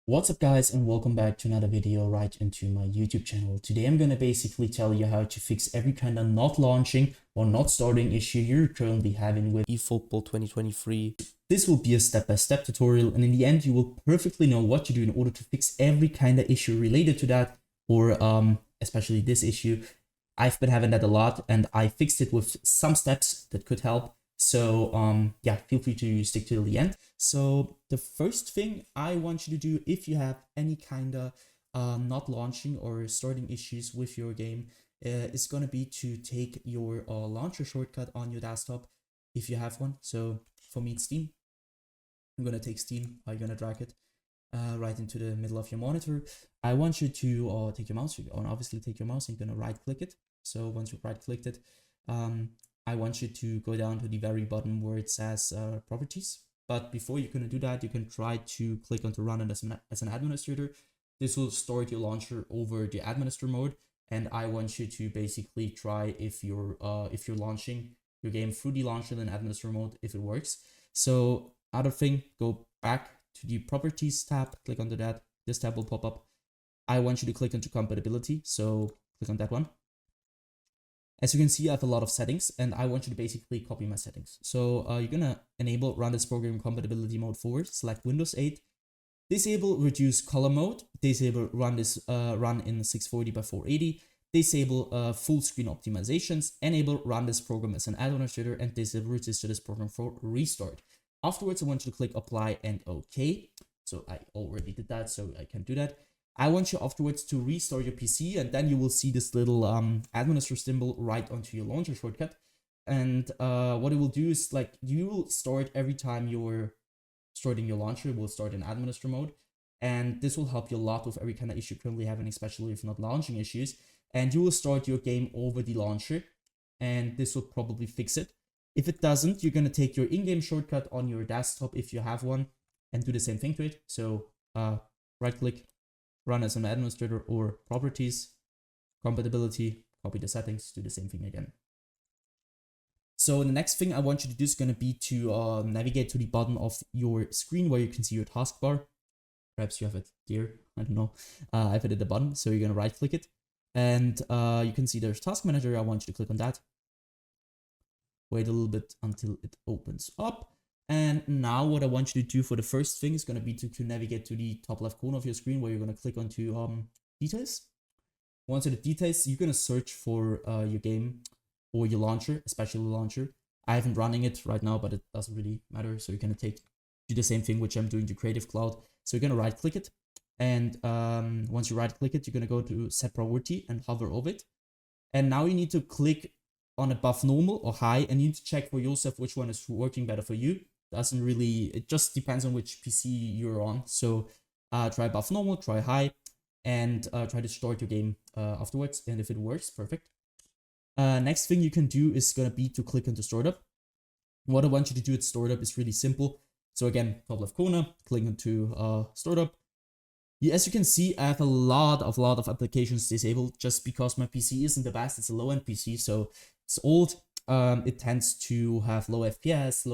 What's up guys, and welcome back to another video right into my YouTube channel. Today I'm going to basically tell you how to fix every kind of not launching or not starting issue you're currently having with Efootball 2023. This will be a step-by-step tutorial, and in the end you will perfectly know what to do in order to fix every kind of issue related to that, or especially this issue. I've been having that a lot and I fixed it with some steps that could help. So yeah, feel free to stick till the end. So the first thing I want you to do, if you have any kind of not launching or starting issues with your game, is going to be to take your launcher shortcut on your desktop if you have one. So for me it's Steam. I'm going to take Steam. I'm going to drag it right into the middle of your monitor. I want you to take your mouse, and obviously take your mouse and you're going to right click it. So once you've right clicked it, I want you to go down to the very bottom where it says properties. But before you're going to do that, you can try to click on to run it as an administrator. This will start your launcher over the administrator mode. And I want you to basically try if you're launching your game through the launcher in administrator mode, if it works. So other thing, go back to the properties tab, click onto that. This tab will pop up. I want you to click onto compatibility. So click on that one. As you can see, I have a lot of settings and I want you to basically copy my settings. So you're going to enable run this program compatibility mode forward, select Windows 8, disable reduce color mode, disable run this run in 640 by 480, disable full screen optimizations, enable run this program as an administrator, and disable register this program for restart. Afterwards, I want you to click apply and OK. So I already did that, so I can do that. I want you afterwards to restart your PC, and then you will see this little administrator symbol right onto your launcher shortcut. And what it will do is, like, you will start every time you're starting your launcher, will start in administrator mode. And this will help you a lot with every kind of issue you're currently having, especially if not launching issues. And you will start your game over the launcher, and this will probably fix it. If it doesn't, you're going to take your in-game shortcut on your desktop if you have one and do the same thing to it. So right click, run as an administrator, or properties, compatibility, copy the settings, do the same thing again. So the next thing I want you to do is going to be to navigate to the bottom of your screen where you can see your taskbar. Perhaps you have it here, I don't know. I have it at the bottom, so you're going to right click it. And you can see there's task manager. I want you to click on that. Wait a little bit until it opens up. And now what I want you to do for the first thing is going to be to navigate to the top left corner of your screen where you're going to click onto details. Once in the details, you're going to search for your game or your launcher, especially the launcher. I haven't running it right now, but it doesn't really matter. So you're going to do the same thing, which I'm doing to Creative Cloud. So you're going to right click it. And once you right click it, you're going to go to set priority and hover over it. And now you need to click on above normal or high, and you need to check for yourself which one is working better for you. Doesn't really, it just depends on which PC you're on. So try above normal, try high, and try to start your game afterwards. And if it works, perfect. Next thing you can do is going to be to click into startup. What I want you to do at startup is really simple. So again, top left corner, click into startup. As you can see, I have a lot of applications disabled just because my PC isn't the best. It's a low-end PC, so it's old. It tends to have low FPS,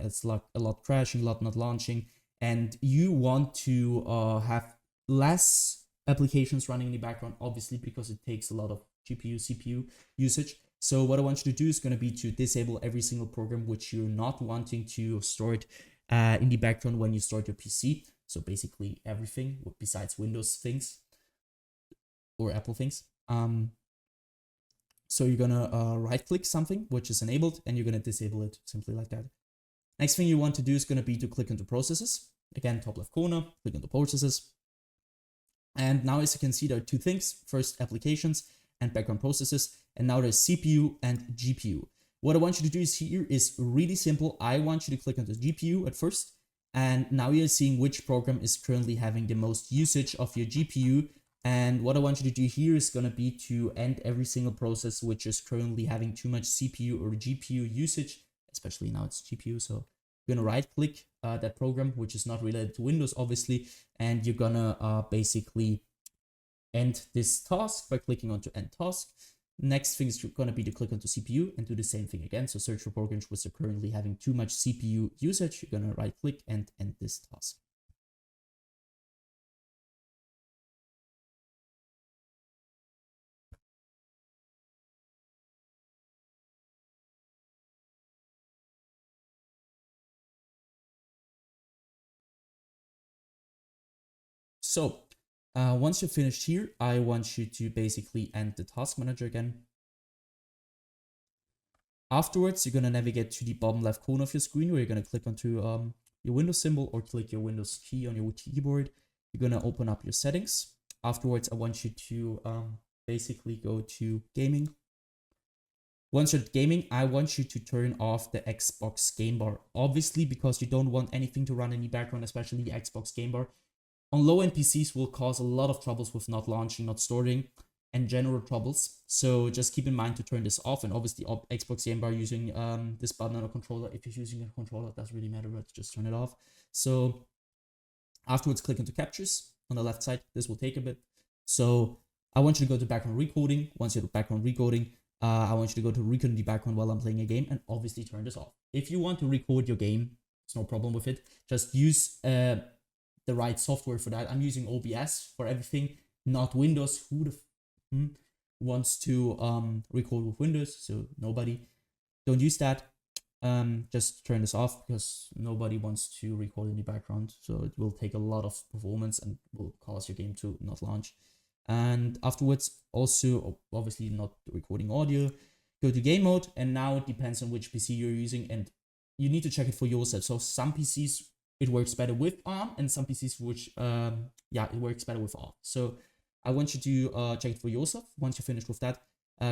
it's like a lot crashing, a lot not launching, and you want to have less applications running in the background, obviously, because it takes a lot of GPU, CPU usage. So what I want you to do is going to be to disable every single program which you're not wanting to start in the background when you start your PC. So basically everything besides Windows things or Apple things. So you're going to right click something which is enabled, and you're going to disable it simply like that. Next thing you want to do is going to be to click into processes. Again, top left corner, click into processes. And now, as you can see, there are two things. First, applications and background processes. And now there's CPU and GPU. What I want you to do here is really simple. I want you to click onto GPU at first. And now you're seeing which program is currently having the most usage of your GPU. And what I want you to do here is going to be to end every single process which is currently having too much CPU or GPU usage, especially now it's GPU. So you're going to right click that program, which is not related to Windows, obviously. And you're going to basically end this task by clicking onto end task. Next thing is going to be to click onto CPU and do the same thing again. So search for programs which are currently having too much CPU usage. You're going to right click and end this task. So once you're finished here, I want you to basically end the task manager again. Afterwards, you're going to navigate to the bottom left corner of your screen where you're going to click onto your Windows symbol or click your Windows key on your keyboard. You're going to open up your settings. Afterwards, I want you to basically go to gaming. Once you're at gaming, I want you to turn off the Xbox game bar. Obviously, because you don't want anything to run in the background, especially the Xbox game bar. On low-end PCs will cause a lot of troubles with not launching, not storing, and general troubles. So just keep in mind to turn this off. And obviously Xbox game bar using this button on a controller. If you're using a controller, it doesn't really matter, but just turn it off. So afterwards, click into captures on the left side. This will take a bit. So I want you to go to background recording. Once you're at background recording, I want you to go to record the background while I'm playing a game and obviously turn this off. If you want to record your game, it's no problem with it. Just use the right software for that. I'm using OBS for everything, not Windows. Who the wants to record with Windows? So nobody. Don't use that. Just turn this off because nobody wants to record in the background. So it will take a lot of performance and will cause your game to not launch. And afterwards, also obviously not recording audio. Go to game mode, and now it depends on which PC you're using, and you need to check it for yourself. So some PCs it works better with ARM, and some PCs which it works better with ARM. So I want you to check it for yourself. Once you're finished with that,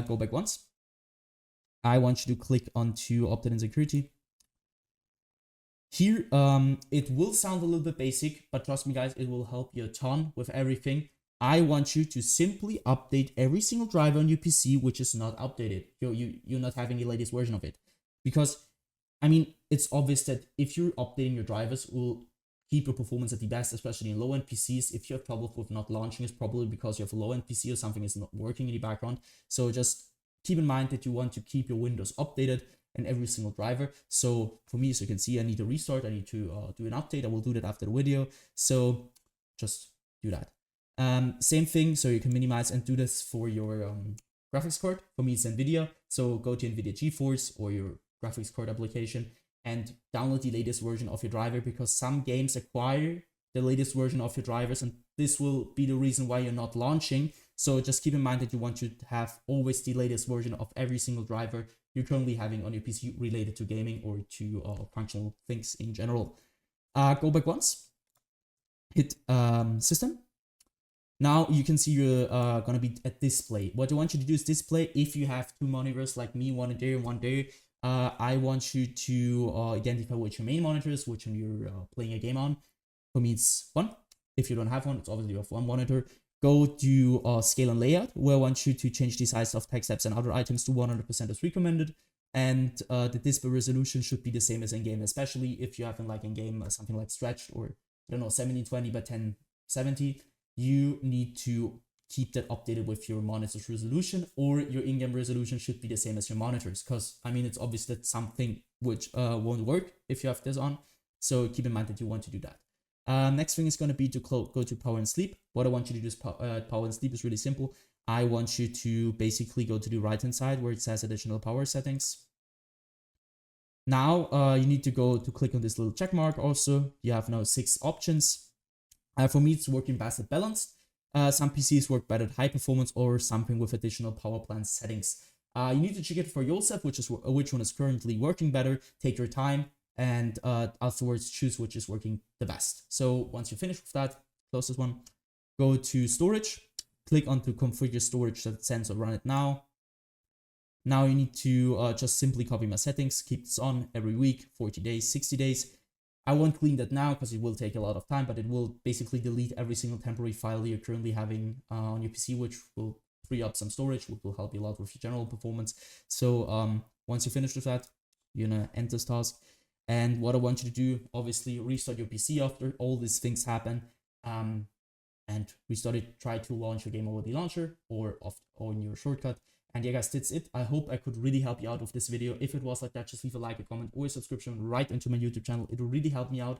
go back once. I want you to click onto update and security. Here, it will sound a little bit basic, but trust me guys, it will help you a ton with everything. I want you to simply update every single driver on your PC which is not updated. You're not having the latest version of it. Because, I mean, it's obvious that if you're updating your drivers, it will keep your performance at the best, especially in low-end PCs. If you have trouble with not launching, it's probably because you have a low-end PC or something is not working in the background. So just keep in mind that you want to keep your Windows updated and every single driver. So for me, as you can see, I need to restart. I need to do an update. I will do that after the video. So just do that. Same thing, so you can minimize and do this for your graphics card. For me, it's NVIDIA. So go to NVIDIA GeForce or your graphics card application and download the latest version of your driver, because some games acquire the latest version of your drivers, and this will be the reason why you're not launching. So just keep in mind that you want to have always the latest version of every single driver you're currently having on your PC related to gaming or to functional things in general. Go back once, hit system. Now you can see you're gonna be at display. What I want you to do is display. If you have two monitors like me, one there and one there, I want you to identify which your main monitor is, which one you're playing a game on. For me, it's one. If you don't have one, it's obviously you have one monitor. Go to scale and layout, where I want you to change the size of text apps and other items to 100% as recommended. And the display resolution should be the same as in-game, especially if you have like in-game something like stretched or, I don't know, 1720 by 1070. You need to keep that updated with your monitor's resolution, or your in-game resolution should be the same as your monitors, because I mean it's obvious that something which won't work if you have this on. So keep in mind that you want to do that. Next thing is going to be to go to power and sleep. What I want you to do is power and sleep is really simple. I want you to basically go to the right hand side where it says additional power settings. Now you need to go to click on this little check mark. Also, you have now 6 options. For me, it's working best at balanced. Some PCs work better at high performance or something with additional power plant settings. You need to check it for yourself, which one is currently working better. Take your time and afterwards choose which is working the best. So once you finish with that, close this one. Go to storage. Click on to configure storage that sensor run it now. Now you need to just simply copy my settings. Keep this on every week, 40 days, 60 days. I won't clean that now because it will take a lot of time, but it will basically delete every single temporary file you're currently having on your PC, which will free up some storage, which will help you a lot with your general performance. So once you finish with that, you're gonna end this task. And what I want you to do, obviously, restart your PC after all these things happen, and restart it. Try to launch your game over the launcher or in your shortcut. And yeah guys, that's it. I hope I could really help you out with this video. If it was like that, just leave a like, a comment, or a subscription right into my YouTube channel. It will really help me out.